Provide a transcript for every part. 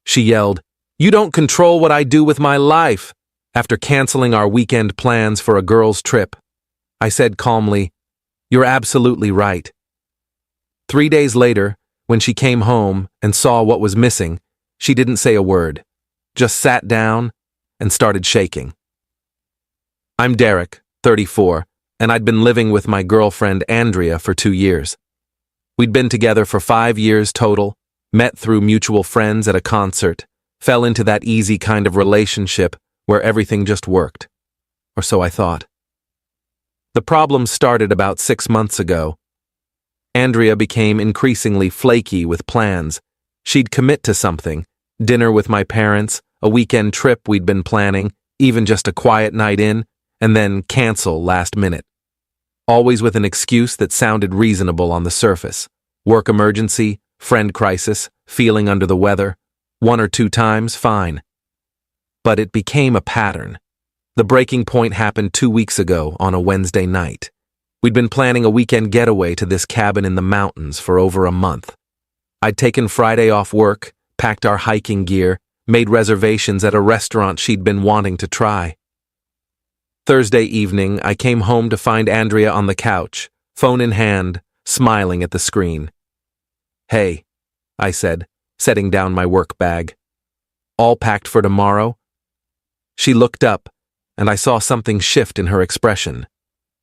She yelled, "You don't control what I do with my life," after canceling our weekend plans for a girls' trip. I said calmly, "You're absolutely right." 3 days later, when she came home and saw what was missing, she didn't say a word, just sat down and started shaking. I'm Derek, 34, and I'd been living with my girlfriend Andrea for 2 years. We'd been together for 5 years total, met through mutual friends at a concert, fell into that easy kind of relationship where everything just worked. Or so I thought. The problem started about 6 months ago. Andrea became increasingly flaky with plans. She'd commit to something, dinner with my parents, a weekend trip we'd been planning, even just a quiet night in, and then cancel last minute. Always with an excuse that sounded reasonable on the surface. Work emergency, friend crisis, feeling under the weather. 1 or 2 times, fine. But it became a pattern. The breaking point happened 2 weeks ago on a Wednesday night. We'd been planning a weekend getaway to this cabin in the mountains for over a month. I'd taken Friday off work, packed our hiking gear, made reservations at a restaurant she'd been wanting to try. Thursday evening, I came home to find Andrea on the couch, phone in hand, smiling at the screen. "Hey," I said, setting down my work bag. "All packed for tomorrow?" She looked up, and I saw something shift in her expression.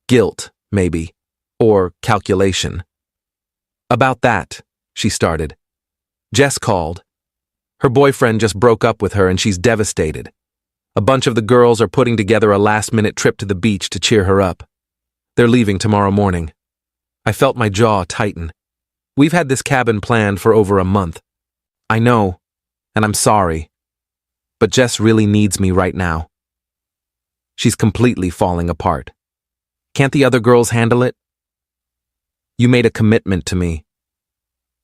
Guilt, maybe, or calculation. "About that," she started. "Jess called. Her boyfriend just broke up with her and she's devastated. A bunch of the girls are putting together a last-minute trip to the beach to cheer her up. They're leaving tomorrow morning." I felt my jaw tighten. "We've had this cabin planned for over a month. I know, and I'm sorry. But Jess really needs me right now. She's completely falling apart. Can't the other girls handle it? You made a commitment to me.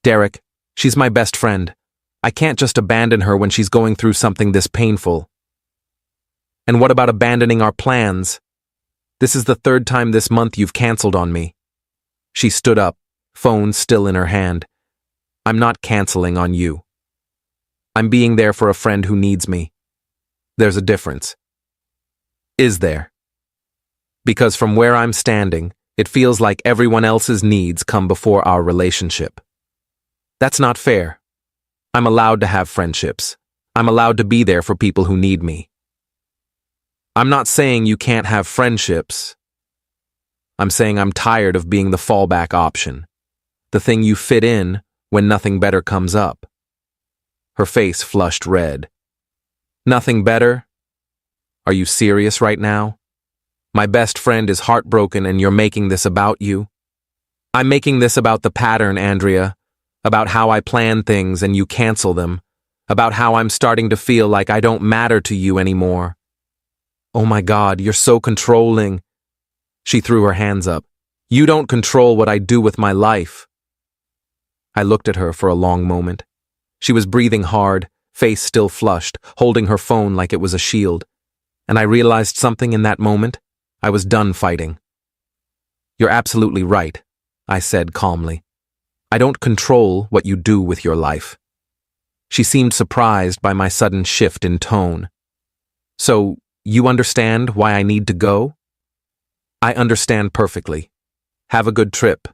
Derek, she's my best friend. I can't just abandon her when she's going through something this painful. And what about abandoning our plans? This is the 3rd time this month you've canceled on me." She stood up, phone still in her hand. "I'm not canceling on you. I'm being there for a friend who needs me. There's a difference." Is there? Because from where I'm standing, it feels like everyone else's needs come before our relationship. That's not fair. I'm allowed to have friendships. I'm allowed to be there for people who need me. I'm not saying you can't have friendships. I'm saying I'm tired of being the fallback option, the thing you fit in when nothing better comes up. Her face flushed red. Nothing better? Are you serious right now? My best friend is heartbroken and you're making this about you? I'm making this about the pattern, Andrea, about how I plan things and you cancel them, about how I'm starting to feel like I don't matter to you anymore. Oh my God, you're so controlling. She threw her hands up. You don't control what I do with my life. I looked at her for a long moment. She was breathing hard, face still flushed, holding her phone like it was a shield. And I realized something in that moment. I was done fighting. You're absolutely right, I said calmly. I don't control what you do with your life. She seemed surprised by my sudden shift in tone. So, you understand why I need to go? I understand perfectly. Have a good trip.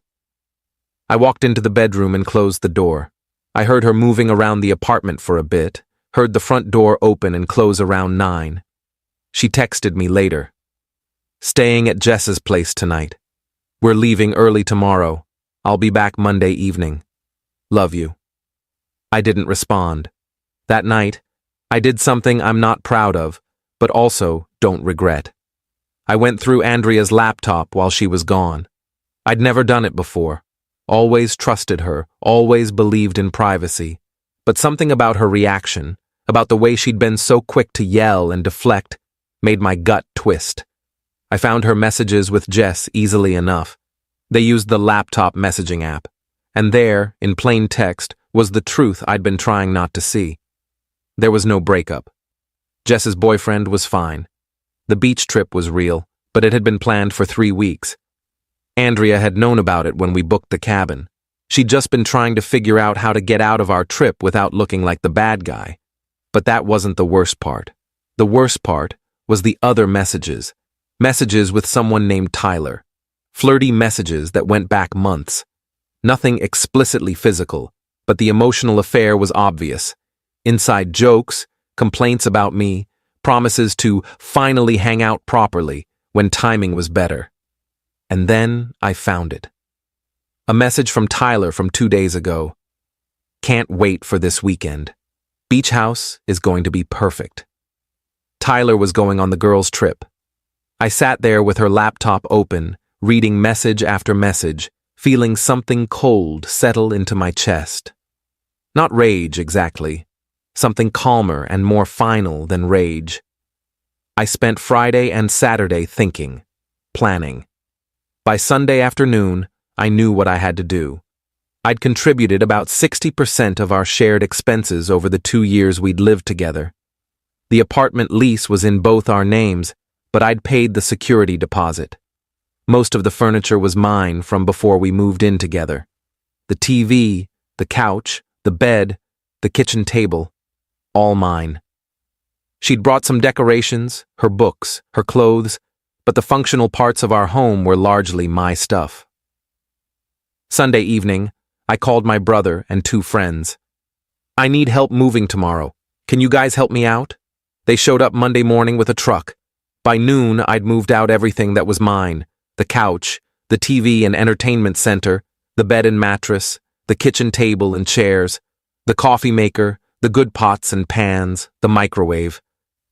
I walked into the bedroom and closed the door. I heard her moving around the apartment for a bit, heard the front door open and close around 9. She texted me later. Staying at Jess's place tonight. We're leaving early tomorrow. I'll be back Monday evening. Love you. I didn't respond. That night, I did something I'm not proud of, but also don't regret. I went through Andrea's laptop while she was gone. I'd never done it before. Always trusted her, always believed in privacy. But something about her reaction, about the way she'd been so quick to yell and deflect, made my gut twist. I found her messages with Jess easily enough. They used the laptop messaging app, and there, in plain text, was the truth I'd been trying not to see. There was no breakup. Jess's boyfriend was fine. The beach trip was real, but it had been planned for 3 weeks. Andrea had known about it when we booked the cabin. She'd just been trying to figure out how to get out of our trip without looking like the bad guy. But that wasn't the worst part. The worst part was the other messages. Messages with someone named Tyler. Flirty messages that went back months. Nothing explicitly physical, but the emotional affair was obvious. Inside jokes, complaints about me, promises to finally hang out properly when timing was better. And then I found it. A message from Tyler from 2 days ago. Can't wait for this weekend. Beach house is going to be perfect. Tyler was going on the girls' trip. I sat there with her laptop open, reading message after message, feeling something cold settle into my chest. Not rage, exactly. Something calmer and more final than rage. I spent Friday and Saturday thinking, planning. By Sunday afternoon, I knew what I had to do. I'd contributed about 60% of our shared expenses over the 2 years we'd lived together. The apartment lease was in both our names, but I'd paid the security deposit. Most of the furniture was mine from before we moved in together. The TV, the couch, the bed, the kitchen table, all mine. She'd brought some decorations, her books, her clothes, but the functional parts of our home were largely my stuff. Sunday evening, I called my brother and 2 friends. I need help moving tomorrow. Can you guys help me out? They showed up Monday morning with a truck. By noon, I'd moved out everything that was mine. The couch, the TV and entertainment center, the bed and mattress, the kitchen table and chairs, the coffee maker, the good pots and pans, the microwave,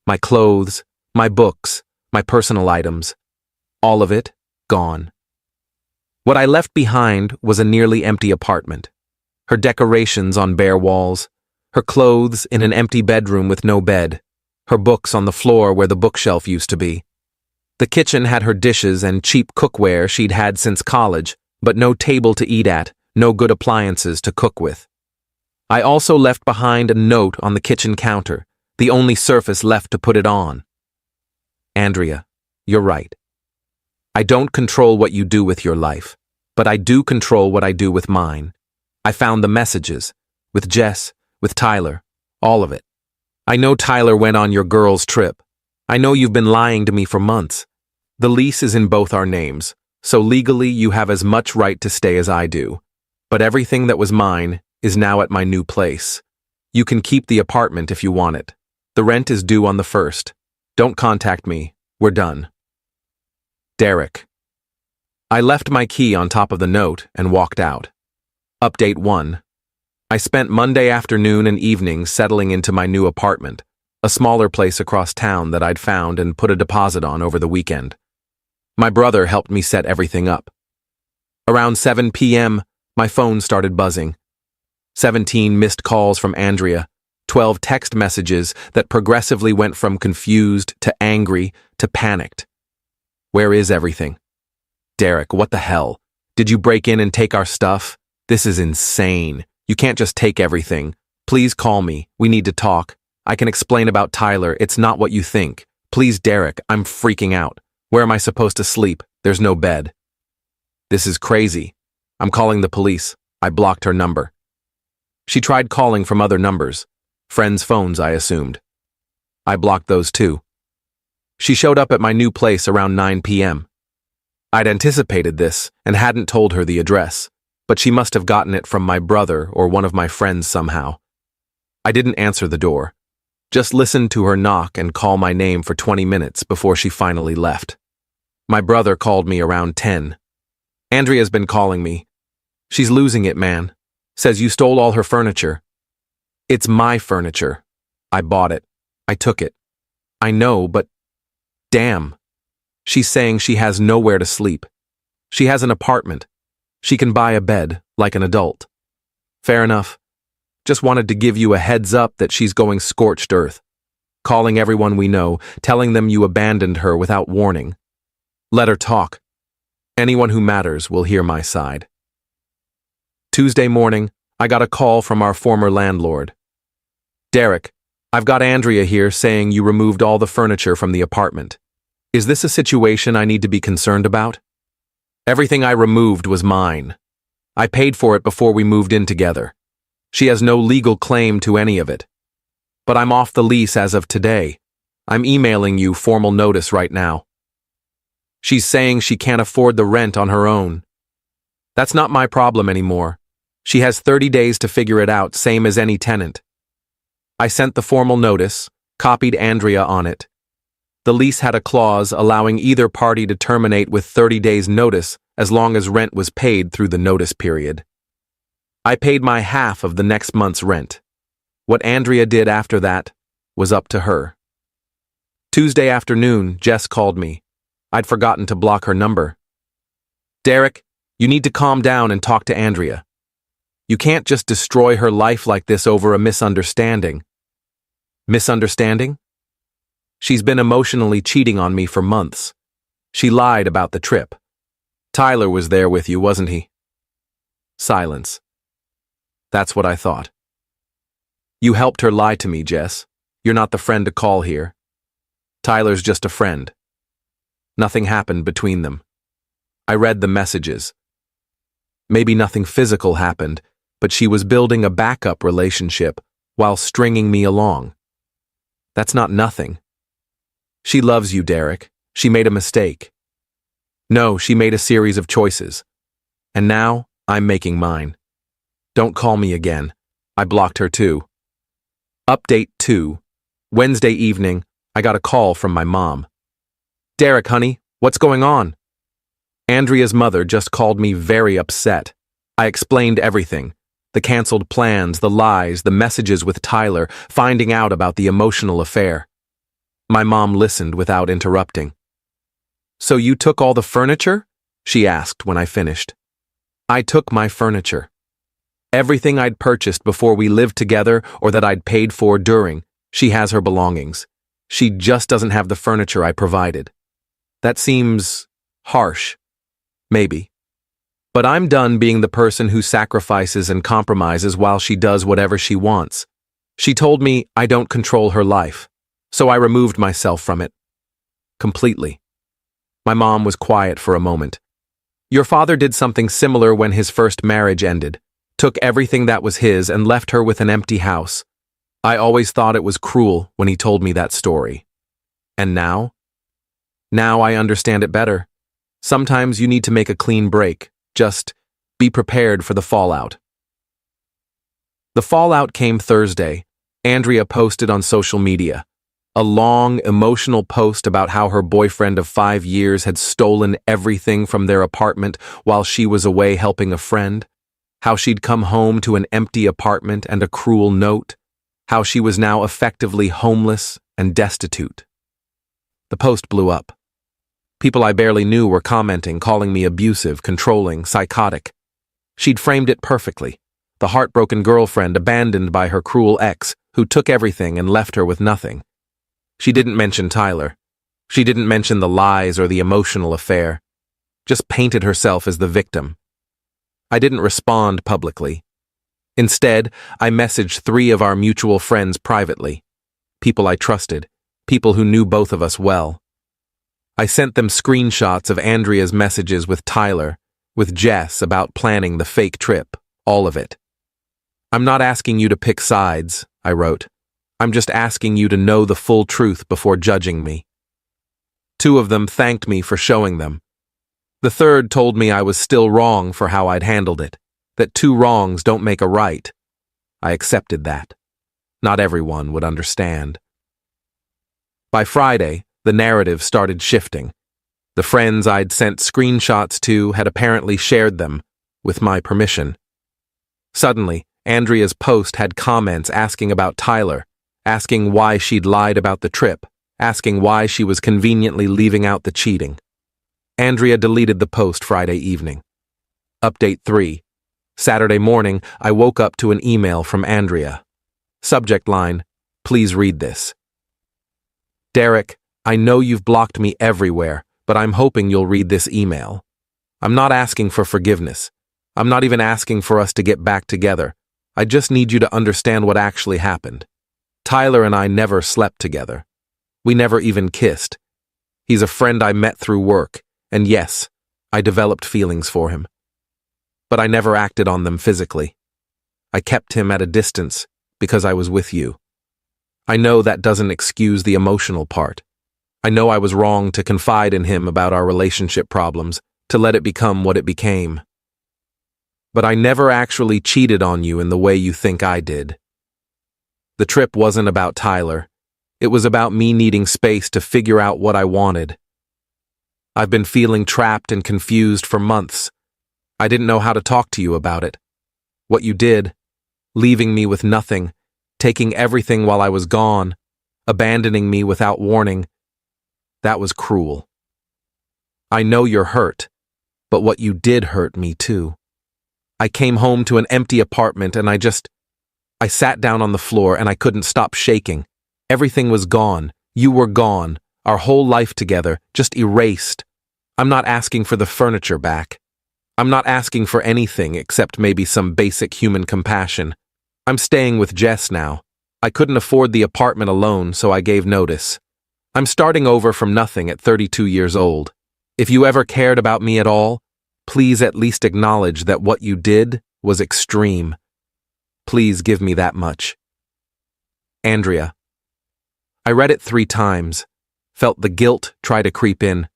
my clothes, my books, my personal items. All of it, gone. What I left behind was a nearly empty apartment. Her decorations on bare walls, her clothes in an empty bedroom with no bed, her books on the floor where the bookshelf used to be. The kitchen had her dishes and cheap cookware she'd had since college, but no table to eat at, no good appliances to cook with. I also left behind a note on the kitchen counter, the only surface left to put it on. Andrea, you're right. I don't control what you do with your life, but I do control what I do with mine. I found the messages, with Jess, with Tyler, all of it. I know Tyler went on your girls' trip. I know you've been lying to me for months. The lease is in both our names, so legally you have as much right to stay as I do. But everything that was mine is now at my new place. You can keep the apartment if you want it. The rent is due on the 1st. Don't contact me. We're done. Derek. I left my key on top of the note and walked out. Update 1. I spent Monday afternoon and evening settling into my new apartment, a smaller place across town that I'd found and put a deposit on over the weekend. My brother helped me set everything up. Around 7 p.m., my phone started buzzing. 17 missed calls from Andrea, 12 text messages that progressively went from confused to angry to panicked. Where is everything? Derek, what the hell? Did you break in and take our stuff? This is insane. You can't just take everything. Please call me. We need to talk. I can explain about Tyler. It's not what you think. Please, Derek, I'm freaking out. Where am I supposed to sleep? There's no bed. This is crazy. I'm calling the police. I blocked her number. She tried calling from other numbers. Friends' phones, I assumed. I blocked those too. She showed up at my new place around 9 p.m. I'd anticipated this and hadn't told her the address, but she must have gotten it from my brother or one of my friends somehow. I didn't answer the door, just listened to her knock and call my name for 20 minutes before she finally left. My brother called me around 10. Andrea's been calling me. She's losing it, man. Says you stole all her furniture. It's my furniture. I bought it. I took it. I know, but damn. She's saying she has nowhere to sleep. She has an apartment. She can buy a bed, like an adult. Fair enough. Just wanted to give you a heads up that she's going scorched earth. Calling everyone we know, telling them you abandoned her without warning. Let her talk. Anyone who matters will hear my side. Tuesday morning, I got a call from our former landlord. Derek, I've got Andrea here saying you removed all the furniture from the apartment. Is this a situation I need to be concerned about? Everything I removed was mine. I paid for it before we moved in together. She has no legal claim to any of it. But I'm off the lease as of today. I'm emailing you formal notice right now. She's saying she can't afford the rent on her own. That's not my problem anymore. She has 30 days to figure it out, same as any tenant. I sent the formal notice, copied Andrea on it. The lease had a clause allowing either party to terminate with 30 days' notice as long as rent was paid through the notice period. I paid my half of the next month's rent. What Andrea did after that was up to her. Tuesday afternoon, Jess called me. I'd forgotten to block her number. Derek, you need to calm down and talk to Andrea. You can't just destroy her life like this over a misunderstanding. Misunderstanding? She's been emotionally cheating on me for months. She lied about the trip. Tyler was there with you, wasn't he? Silence. That's what I thought. You helped her lie to me, Jess. You're not the friend to call here. Tyler's just a friend. Nothing happened between them. I read the messages. Maybe nothing physical happened, but she was building a backup relationship while stringing me along. That's not nothing. She loves you, Derek. She made a mistake. No, she made a series of choices. And now, I'm making mine. Don't call me again. I blocked her too. Update 2. Wednesday evening, I got a call from my mom. Derek, honey, what's going on? Andrea's mother just called me very upset. I explained everything. The canceled plans, the lies, the messages with Tyler, finding out about the emotional affair. My mom listened without interrupting. So you took all the furniture? She asked when I finished. I took my furniture. Everything I'd purchased before we lived together or that I'd paid for during, she has her belongings. She just doesn't have the furniture I provided. That seems harsh. Maybe. But I'm done being the person who sacrifices and compromises while she does whatever she wants. She told me I don't control her life, so I removed myself from it. Completely. My mom was quiet for a moment. Your father did something similar when his first marriage ended, took everything that was his and left her with an empty house. I always thought it was cruel when he told me that story. And now? Now I understand it better. Sometimes you need to make a clean break. Just be prepared for the fallout. The fallout came Thursday. Andrea posted on social media. A long, emotional post about how her boyfriend of 5 years had stolen everything from their apartment while she was away helping a friend. How she'd come home to an empty apartment and a cruel note. How she was now effectively homeless and destitute. The post blew up. People I barely knew were commenting, calling me abusive, controlling, psychotic. She'd framed it perfectly. The heartbroken girlfriend abandoned by her cruel ex, who took everything and left her with nothing. She didn't mention Tyler. She didn't mention the lies or the emotional affair. Just painted herself as the victim. I didn't respond publicly. Instead, I messaged 3 of our mutual friends privately. People I trusted. People who knew both of us well. I sent them screenshots of Andrea's messages with Tyler, with Jess about planning the fake trip, all of it. I'm not asking you to pick sides, I wrote. I'm just asking you to know the full truth before judging me. 2 of them thanked me for showing them. The 3rd told me I was still wrong for how I'd handled it, that 2 wrongs don't make a right. I accepted that. Not everyone would understand. By Friday, the narrative started shifting. The friends I'd sent screenshots to had apparently shared them, with my permission. Suddenly, Andrea's post had comments asking about Tyler, asking why she'd lied about the trip, asking why she was conveniently leaving out the cheating. Andrea deleted the post Friday evening. Update 3. Saturday morning, I woke up to an email from Andrea. Subject line, please read this. Derek, I know you've blocked me everywhere, but I'm hoping you'll read this email. I'm not asking for forgiveness. I'm not even asking for us to get back together. I just need you to understand what actually happened. Tyler and I never slept together. We never even kissed. He's a friend I met through work, and yes, I developed feelings for him. But I never acted on them physically. I kept him at a distance because I was with you. I know that doesn't excuse the emotional part. I know I was wrong to confide in him about our relationship problems, to let it become what it became. But I never actually cheated on you in the way you think I did. The trip wasn't about Tyler. It was about me needing space to figure out what I wanted. I've been feeling trapped and confused for months. I didn't know how to talk to you about it. What you did, leaving me with nothing, taking everything while I was gone, abandoning me without warning, that was cruel. I know you're hurt, but what you did hurt me too. I came home to an empty apartment and I sat down on the floor and I couldn't stop shaking. Everything was gone. You were gone. Our whole life together, just erased. I'm not asking for the furniture back. I'm not asking for anything except maybe some basic human compassion. I'm staying with Jess now. I couldn't afford the apartment alone, so I gave notice. I'm starting over from nothing at 32 years old. If you ever cared about me at all, please at least acknowledge that what you did was extreme. Please give me that much. Andrea. I read it 3 times, felt the guilt try to creep in,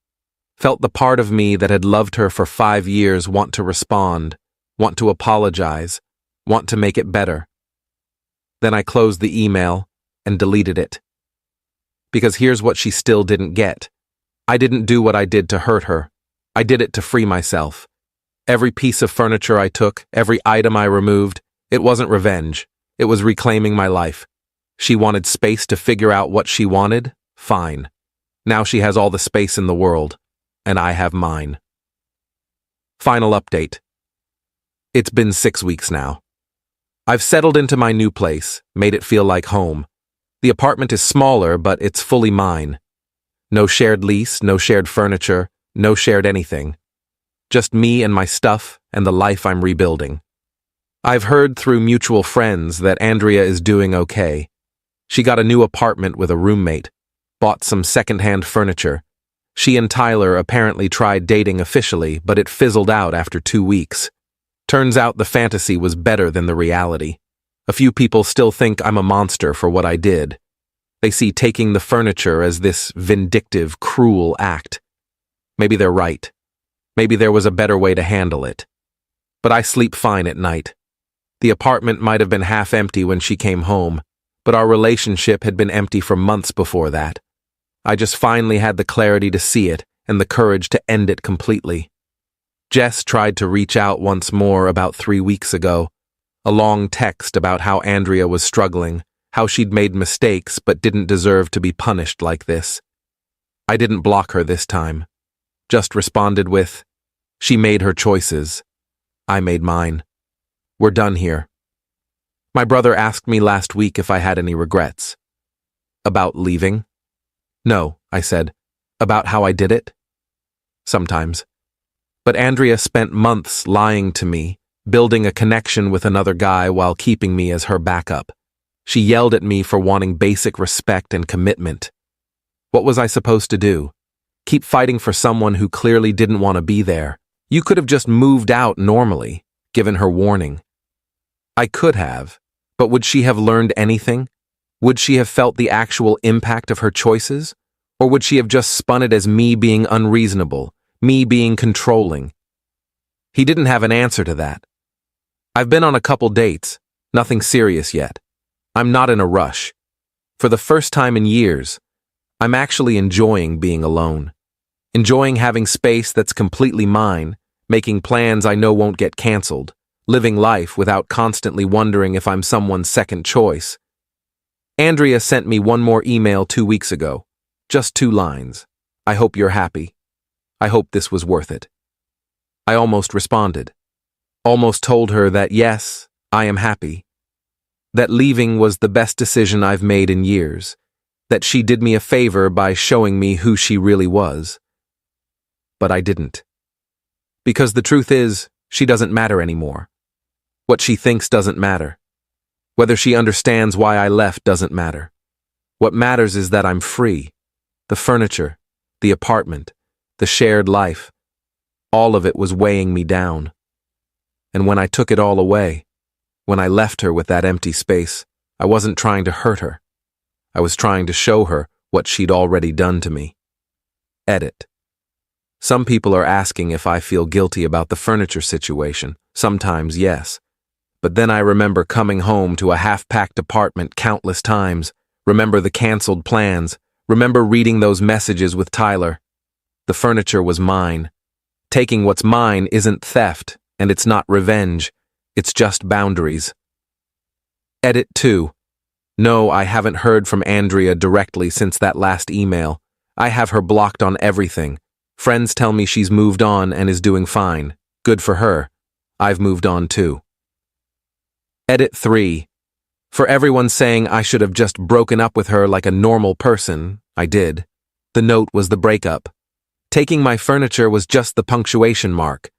felt the part of me that had loved her for 5 years want to respond, want to apologize, want to make it better. Then I closed the email and deleted it. Because here's what she still didn't get. I didn't do what I did to hurt her. I did it to free myself. Every piece of furniture I took, every item I removed, it wasn't revenge. It was reclaiming my life. She wanted space to figure out what she wanted? Fine. Now she has all the space in the world, and I have mine. Final update. It's been 6 weeks now. I've settled into my new place, made it feel like home. The apartment is smaller, but it's fully mine. No shared lease, no shared furniture, no shared anything. Just me and my stuff and the life I'm rebuilding. I've heard through mutual friends that Andrea is doing okay. She got a new apartment with a roommate, bought some secondhand furniture. She and Tyler apparently tried dating officially, but it fizzled out after 2 weeks. Turns out the fantasy was better than the reality. A few people still think I'm a monster for what I did. They see taking the furniture as this vindictive, cruel act. Maybe they're right. Maybe there was a better way to handle it. But I sleep fine at night. The apartment might have been half empty when she came home, but our relationship had been empty for months before that. I just finally had the clarity to see it and the courage to end it completely. Jess tried to reach out once more about 3 weeks ago. A long text about how Andrea was struggling, how she'd made mistakes but didn't deserve to be punished like this. I didn't block her this time. Just responded with, "She made her choices. I made mine. We're done here." My brother asked me last week if I had any regrets. About leaving? No, I said. About how I did it? Sometimes. But Andrea spent months lying to me, building a connection with another guy while keeping me as her backup. She yelled at me for wanting basic respect and commitment. What was I supposed to do? Keep fighting for someone who clearly didn't want to be there? You could have just moved out normally, given her warning. I could have, but would she have learned anything? Would she have felt the actual impact of her choices? Or would she have just spun it as me being unreasonable, me being controlling? He didn't have an answer to that. I've been on a couple dates, nothing serious yet. I'm not in a rush. For the first time in years, I'm actually enjoying being alone. Enjoying having space that's completely mine, making plans I know won't get canceled, living life without constantly wondering if I'm someone's second choice. Andrea sent me one more email 2 weeks ago. Just 2 lines. "I hope you're happy. I hope this was worth it." I almost responded. Almost told her that yes, I am happy. That leaving was the best decision I've made in years. That she did me a favor by showing me who she really was. But I didn't. Because the truth is, she doesn't matter anymore. What she thinks doesn't matter. Whether she understands why I left doesn't matter. What matters is that I'm free. The furniture, the apartment, the shared life, all of it was weighing me down. And when I took it all away, when I left her with that empty space, I wasn't trying to hurt her. I was trying to show her what she'd already done to me. Edit. Some people are asking if I feel guilty about the furniture situation. Sometimes, yes. But then I remember coming home to a half-packed apartment countless times, remember the canceled plans, remember reading those messages with Tyler. The furniture was mine. Taking what's mine isn't theft, and it's not revenge. It's just boundaries. Edit 2. No, I haven't heard from Andrea directly since that last email. I have her blocked on everything. Friends tell me she's moved on and is doing fine. Good for her. I've moved on too. Edit 3. For everyone saying I should have just broken up with her like a normal person, I did. The note was the breakup. Taking my furniture was just the punctuation mark.